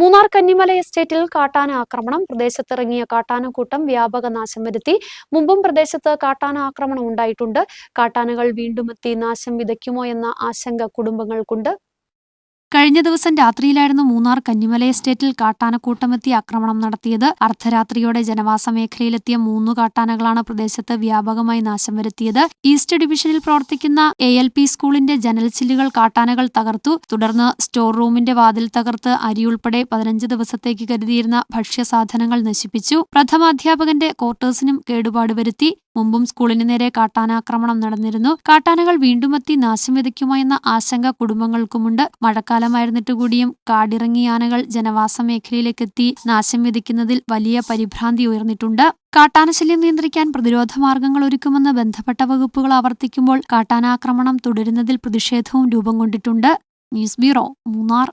മൂന്നാർ കന്നിമല എസ്റ്റേറ്റിൽ കാട്ടാന ആക്രമണം. പ്രദേശത്തിറങ്ങിയ കാട്ടാനക്കൂട്ടം വ്യാപക നാശം വരുത്തി. മുമ്പും പ്രദേശത്ത് കാട്ടാന ആക്രമണം ഉണ്ടായിട്ടുണ്ട്. കാട്ടാനകൾ വീണ്ടുമെത്തി നാശം വിതയ്ക്കുമോ എന്ന ആശങ്ക കുടുംബങ്ങൾക്കുണ്ട്. കഴിഞ്ഞ ദിവസം രാത്രിയിലായിരുന്നു മൂന്നാർ കന്നിമല എസ്റ്റേറ്റിൽ കാട്ടാനക്കൂട്ടമെത്തി ആക്രമണം നടത്തിയത്. അർദ്ധരാത്രിയോടെ ജനവാസ മേഖലയിലെത്തിയ 3 കാട്ടാനകളാണ് പ്രദേശത്ത് വ്യാപകമായി നാശം വരുത്തിയത്. ഈസ്റ്റ് ഡിവിഷനിൽ പ്രവർത്തിക്കുന്ന ALP സ്കൂളിന്റെ ജനൽച്ചില്ലുകൾ കാട്ടാനകൾ തകർത്തു. തുടർന്ന് സ്റ്റോർ റൂമിന്റെ വാതിൽ തകർത്ത് അരിയുൾപ്പെടെ 15 ദിവസത്തേക്ക് കരുതിയിരുന്ന ഭക്ഷ്യസാധനങ്ങൾ നശിപ്പിച്ചു. പ്രഥമാധ്യാപകന്റെ ക്വാർട്ടേഴ്സിനും കേടുപാട് വരുത്തി. മുമ്പും സ്കൂളിന് നേരെ കാട്ടാനാക്രമണം നടന്നിരുന്നു. കാട്ടാനകൾ വീണ്ടുമെത്തി നാശം വിതയ്ക്കുമോ എന്ന ആശങ്ക കുടുംബങ്ങൾക്കുമുണ്ട്. മഴക്കാലമായിരുന്നിട്ടുകൂടിയും കാടിറങ്ങിയ ആനകൾ ജനവാസ മേഖലയിലേക്കെത്തി നാശം വിതയ്ക്കുന്നതിൽ വലിയ പരിഭ്രാന്തി ഉയർന്നിട്ടുണ്ട്. കാട്ടാനശല്യം നിയന്ത്രിക്കാൻ പ്രതിരോധ മാർഗങ്ങൾ ഒരുക്കുമെന്ന് ബന്ധപ്പെട്ട വകുപ്പുകൾ ആവർത്തിക്കുമ്പോൾ കാട്ടാനാക്രമണം തുടരുന്നതിൽ പ്രതിഷേധവും രൂപം കൊണ്ടിട്ടുണ്ട്. News bureau, Munnar.